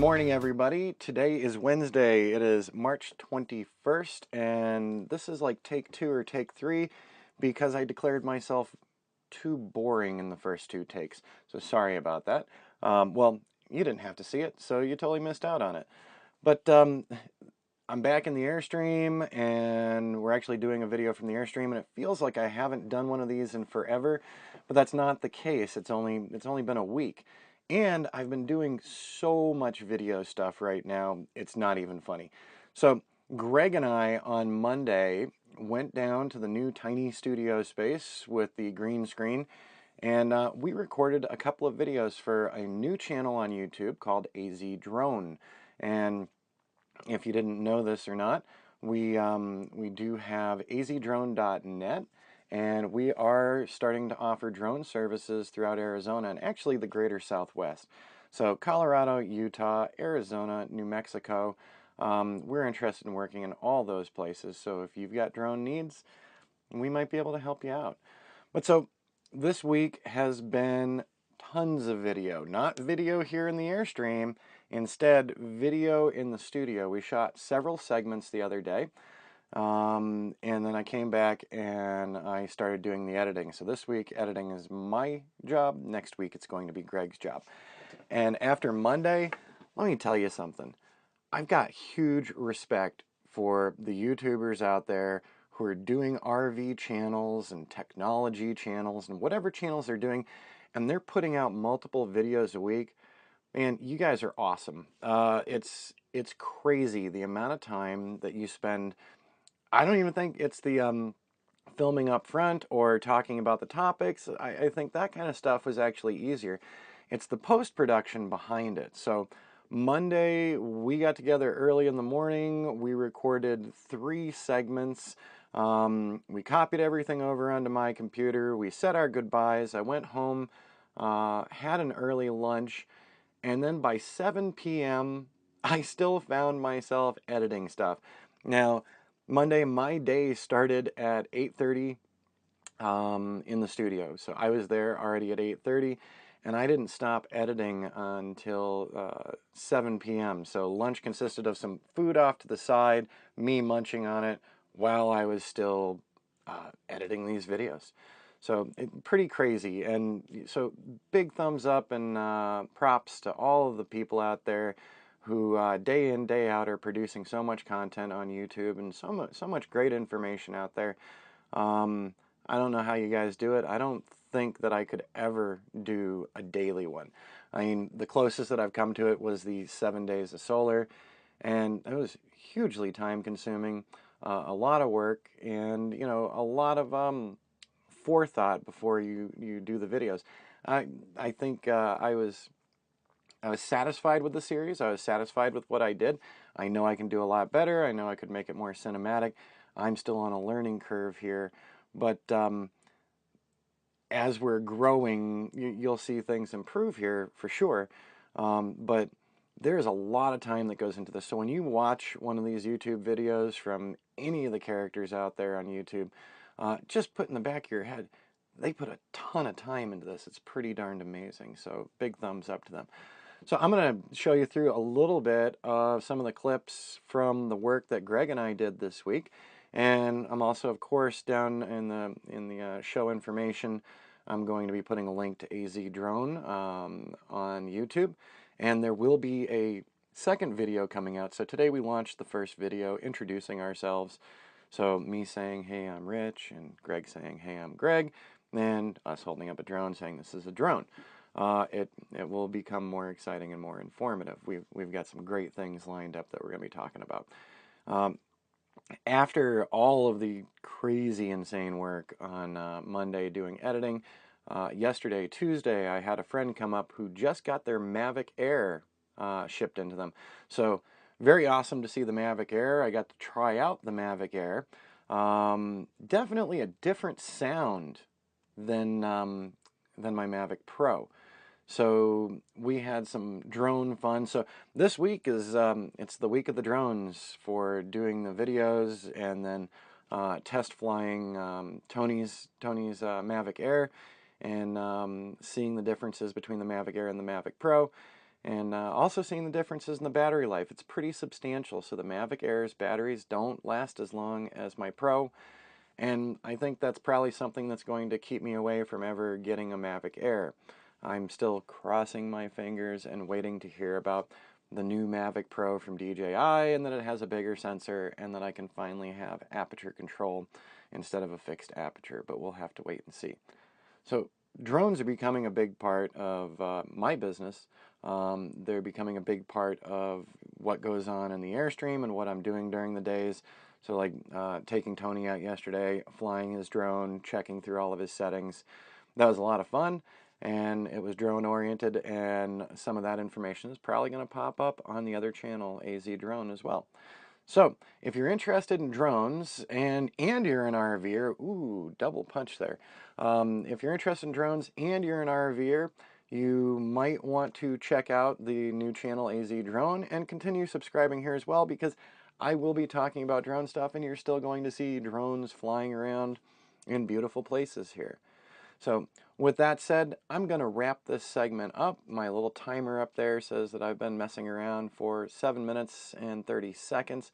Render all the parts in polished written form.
morning, everybody. Today is Wednesday. It is March 21st, and this is like take 2 or take 3 because I declared myself too boring in the first 2 takes. So sorry about that. Well, you didn't have to see it, so you totally missed out on it. But I'm back in the Airstream, and we're actually doing a video from the Airstream, and it feels like I haven't done one of these in forever, but that's not the case. It's only been a week. And I've been doing so much video stuff right now, it's not even funny. So Greg and I on Monday went down to the new tiny studio space with the green screen, and we recorded a couple of videos for a new channel on YouTube called AZ Drone. And if you didn't know this or not, we do have azdrone.net, and we are starting to offer drone services throughout Arizona and actually the greater Southwest. So Colorado, Utah, Arizona, New Mexico, we're interested in working in all those places. So if you've got drone needs, we might be able to help you out. But so this week has been tons of video, not video here in the Airstream, instead video in the studio. We shot several segments the other day, and then I came back and I started doing the editing. So this week editing is my job, next week it's going to be Greg's job. And after Monday, let me tell you something. I've got huge respect for the YouTubers out there who are doing RV channels and technology channels and whatever channels they're doing, and they're putting out multiple videos a week. Man, you guys are awesome. It's crazy the amount of time that you spend. I don't even think it's the filming up front or talking about the topics. I think that kind of stuff was actually easier. It's the post-production behind it. So Monday, we got together early in the morning. We recorded 3 segments. We copied everything over onto my computer. We said our goodbyes. I went home, had an early lunch, and then by 7 p.m., I still found myself editing stuff. Now, Monday, my day started at 8:30 in the studio. So I was there already at 8:30, and I didn't stop editing until 7 p.m. So lunch consisted of some food off to the side, me munching on it while I was still editing these videos. So pretty crazy. And so big thumbs up and props to all of the people out there who day in, day out are producing so much content on YouTube and so much great information out there. I don't know how you guys do it. I don't think that I could ever do a daily one. I mean, the closest that I've come to it was the 7 days of solar, and it was hugely time consuming, a lot of work, and you know, a lot of forethought before you do the videos. I think I was satisfied with the series. I was satisfied with what I did. I know I can do a lot better. I know I could make it more cinematic. I'm still on a learning curve here, but as we're growing, you'll see things improve here for sure. But there's a lot of time that goes into this. So when you watch one of these YouTube videos from any of the characters out there on YouTube, just put in the back of your head, they put a ton of time into this. It's pretty darned amazing. So big thumbs up to them. So I'm going to show you through a little bit of some of the clips from the work that Greg and I did this week. And I'm also, of course, down in the show information, I'm going to be putting a link to AZ Drone on YouTube. And there will be a second video coming out. So today we launched the first video introducing ourselves. So me saying, hey, I'm Rich, and Greg saying, hey, I'm Greg, and us holding up a drone saying this is a drone. It will become more exciting and more informative. We've got some great things lined up that we're going to be talking about. After all of the crazy insane work on Monday doing editing, yesterday, Tuesday, I had a friend come up who just got their Mavic Air shipped into them. So very awesome to see the Mavic Air. I got to try out the Mavic Air. Definitely a different sound than my Mavic Pro. So we had some drone fun. So this week is it's the week of the drones for doing the videos and then test flying Tony's Mavic Air and seeing the differences between the Mavic Air and the Mavic Pro. And also seeing the differences in the battery life. It's pretty substantial. So the Mavic Air's batteries don't last as long as my Pro. And I think that's probably something that's going to keep me away from ever getting a Mavic Air. I'm still crossing my fingers and waiting to hear about the new Mavic Pro from DJI, and that it has a bigger sensor, and that I can finally have aperture control instead of a fixed aperture, but we'll have to wait and see. So drones are becoming a big part of my business. They're becoming a big part of what goes on in the Airstream and what I'm doing during the days. So like taking Tony out yesterday, flying his drone, checking through all of his settings. That was a lot of fun, and it was drone oriented, and some of that information is probably going to pop up on the other channel, AZ Drone, as well. So if you're interested in drones and you're an RVer, ooh, double punch there. If you're interested in drones and you're an RVer, you might want to check out the new channel AZ Drone and continue subscribing here as well, because I will be talking about drone stuff, and you're still going to see drones flying around in beautiful places here. So with that said, I'm going to wrap this segment up. My little timer up there says that I've been messing around for 7 minutes and 30 seconds.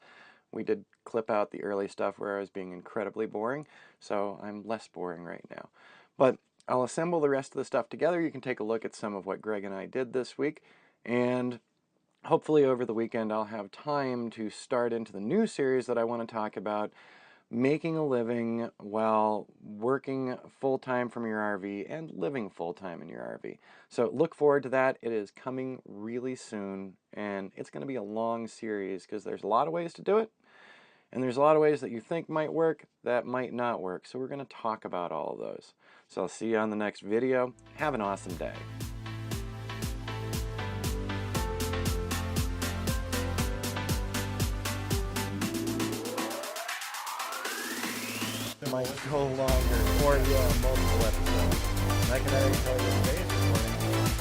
We did clip out the early stuff where I was being incredibly boring, so I'm less boring right now. But I'll assemble the rest of the stuff together. You can take a look at some of what Greg and I did this week, and hopefully over the weekend I'll have time to start into the new series that I want to talk about, making a living while working full-time from your RV and living full-time in your RV. So look forward to that. It is coming really soon, and it's going to be a long series because there's a lot of ways to do it, and there's a lot of ways that you think might work that might not work. So we're going to talk about all of those. So I'll see you on the next video. Have an awesome day. It might go longer, or multiple episodes. And I can already tell you the day it's recording.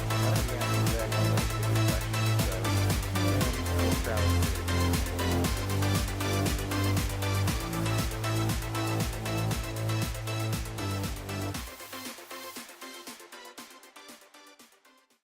I don't think I have exact numbers to do questions, so we'll travel through.